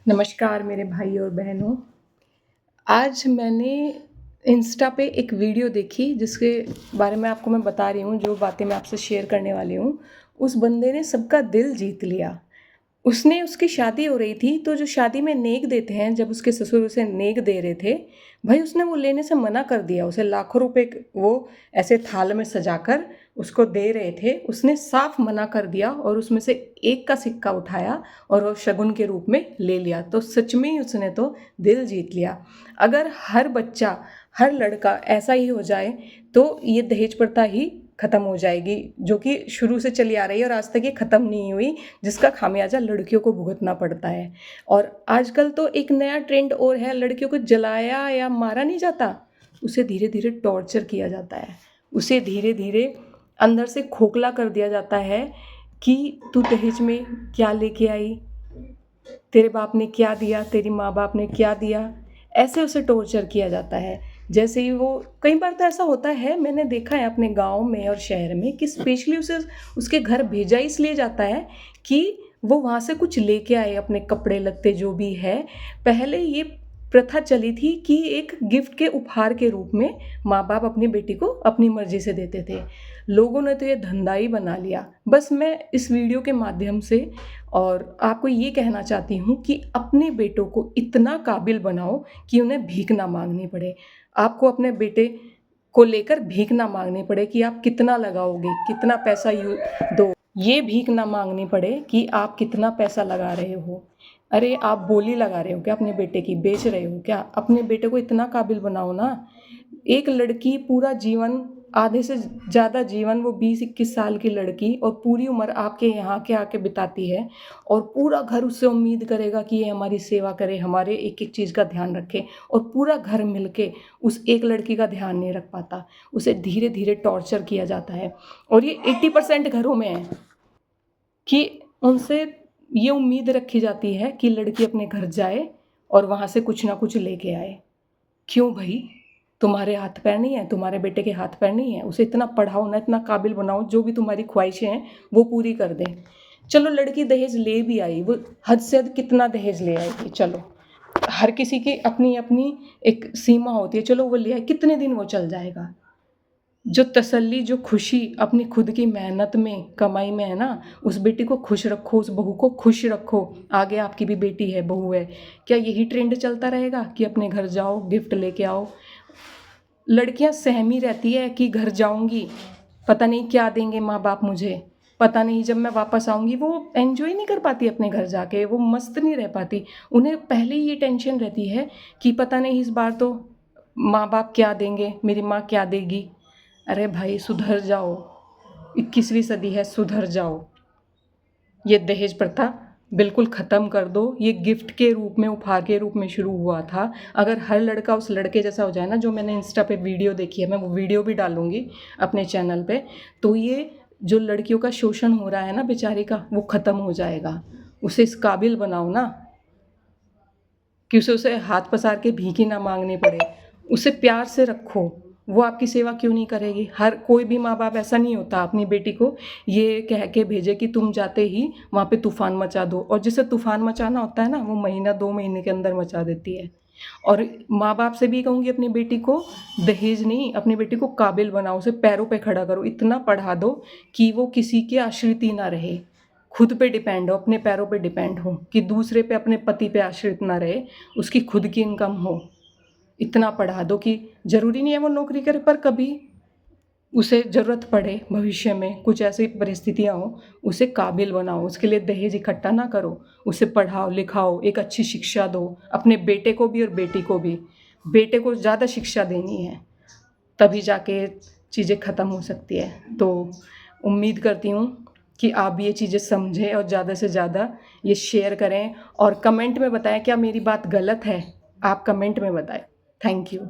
नमस्कार मेरे भाई और बहनों। आज मैंने इंस्टा पे एक वीडियो देखी जिसके बारे में आपको मैं बता रही हूँ, जो बातें मैं आपसे शेयर करने वाली हूँ। उस बंदे ने सबका दिल जीत लिया। उसने उसकी शादी हो रही थी, तो जो शादी में नेक देते हैं, जब उसके ससुर उसे नेक दे रहे थे, भाई उसने वो लेने से मना कर दिया। उसे लाखों रुपए वो ऐसे थाल में सजाकर उसको दे रहे थे, उसने साफ मना कर दिया और उसमें से एक का सिक्का उठाया और वो शगुन के रूप में ले लिया। तो सच में ही उसने तो दिल जीत लिया। अगर हर बच्चा, हर लड़का ऐसा ही हो जाए तो ये दहेज प्रथा ही ख़त्म हो जाएगी, जो कि शुरू से चली आ रही है और आज तक ये ख़त्म नहीं हुई, जिसका खामियाजा लड़कियों को भुगतना पड़ता है। और आजकल तो एक नया ट्रेंड और है, लड़कियों को जलाया या मारा नहीं जाता, उसे धीरे धीरे टॉर्चर किया जाता है। उसे धीरे धीरे अंदर से खोखला कर दिया जाता है कि तू दहेज में क्या लेके आई, तेरे बाप ने क्या दिया, तेरी माँ बाप ने क्या दिया। ऐसे उसे टॉर्चर किया जाता है। जैसे ही वो, कई बार तो ऐसा होता है, मैंने देखा है अपने गांव में और शहर में, कि स्पेशली उसे उसके घर भेजा इसलिए जाता है कि वो वहाँ से कुछ लेके आए, अपने कपड़े लत्ते जो भी है। पहले ये प्रथा चली थी कि एक गिफ्ट के उपहार के रूप में माँ बाप अपनी बेटी को अपनी मर्जी से देते थे। लोगों ने तो ये धंधा ही बना लिया। बस मैं इस वीडियो के माध्यम से और आपको ये कहना चाहती हूँ कि अपने बेटों को इतना काबिल बनाओ कि उन्हें भीख ना मांगनी पड़े। आपको अपने बेटे को लेकर भीख ना मांगनी पड़े कि आप कितना लगाओगे, कितना पैसा दो। ये भीख ना मांगनी पड़े कि आप कितना पैसा लगा रहे हो। अरे आप बोली लगा रहे हो क्या अपने बेटे की, बेच रहे हो क्या? अपने बेटे को इतना काबिल बनाओ ना। एक लड़की पूरा जीवन, आधे से ज़्यादा जीवन, वो 20-21 साल की लड़की, और पूरी उम्र आपके यहाँ के आके बिताती है, और पूरा घर उससे उम्मीद करेगा कि ये हमारी सेवा करे, हमारे एक एक चीज़ का ध्यान रखे, और पूरा घर मिलके उस एक लड़की का ध्यान नहीं रख पाता। उसे धीरे धीरे टॉर्चर किया जाता है। और ये 80% घरों में है कि उनसे ये उम्मीद रखी जाती है कि लड़की अपने घर जाए और वहाँ से कुछ ना कुछ लेके आए। क्यों भाई? तुम्हारे हाथ पैर नहीं है? तुम्हारे बेटे के हाथ पैर नहीं है? उसे इतना पढ़ाओ ना, इतना काबिल बनाओ, जो भी तुम्हारी ख्वाहिशें हैं वो पूरी कर दे। चलो लड़की दहेज ले भी आई, वो हद से हद कितना दहेज ले आएगी, चलो हर किसी की अपनी अपनी एक सीमा होती है, चलो वो ले आए, कितने दिन वो चल जाएगा। जो तसल्ली, जो खुशी अपनी खुद की मेहनत में, कमाई में है ना, उस बेटी को खुश रखो, उस बहू को खुश रखो। आगे आपकी भी बेटी है, बहू है। क्या यही ट्रेंड चलता रहेगा कि अपने घर जाओ, गिफ्ट लेके आओ? लड़कियां सहमी रहती है कि घर जाऊंगी, पता नहीं क्या देंगे माँ बाप मुझे, पता नहीं जब मैं वापस आऊंगी। वो एंजॉय नहीं कर पाती अपने घर जाके, वो मस्त नहीं रह पाती। उन्हें पहले ही ये टेंशन रहती है कि पता नहीं इस बार तो माँ बाप क्या देंगे, मेरी माँ क्या देगी। अरे भाई सुधर जाओ, 21वीं सदी है, सुधर जाओ। ये दहेज प्रथा बिल्कुल ख़त्म कर दो। ये गिफ्ट के रूप में, उपहार के रूप में शुरू हुआ था। अगर हर लड़का उस लड़के जैसा हो जाए ना, जो मैंने इंस्टा पे वीडियो देखी है, मैं वो वीडियो भी डालूंगी अपने चैनल पे, तो ये जो लड़कियों का शोषण हो रहा है ना बेचारी का, वो ख़त्म हो जाएगा। उसे इस काबिल बनाओ ना कि उसे हाथ पसार के भीख ही ना मांगनी पड़े। उसे प्यार से रखो। वो आपकी सेवा क्यों नहीं करेगी? हर कोई भी माँ बाप ऐसा नहीं होता अपनी बेटी को ये कह के भेजे कि तुम जाते ही वहाँ पे तूफान मचा दो, और जिसे तूफान मचाना होता है ना, वो महीना 2 महीने के अंदर मचा देती है। और माँ बाप से भी कहूँगी, अपनी बेटी को दहेज नहीं, अपनी बेटी को काबिल बनाओ, उसे पैरों पे खड़ा करो, इतना पढ़ा दो कि वो किसी के आश्रित ही ना रहे, खुद पे डिपेंड हो, अपने पैरों पे डिपेंड हो, कि दूसरे पे, अपने पति पे आश्रित ना रहे, उसकी खुद की इनकम हो। इतना पढ़ा दो कि ज़रूरी नहीं है वो नौकरी करे, पर कभी उसे ज़रूरत पड़े, भविष्य में कुछ ऐसी परिस्थितियाँ हो, उसे काबिल बनाओ। उसके लिए दहेज इकट्ठा ना करो, उसे पढ़ाओ लिखाओ, एक अच्छी शिक्षा दो, अपने बेटे को भी और बेटी को भी। बेटे को ज़्यादा शिक्षा देनी है, तभी जाके चीज़ें ख़त्म हो सकती है। तो उम्मीद करती हूँ कि आप भी ये चीज़ें समझें और ज़्यादा से ज़्यादा ये शेयर करें, और कमेंट में बताएं क्या मेरी बात गलत है। आप कमेंट में बताएं। Thank you.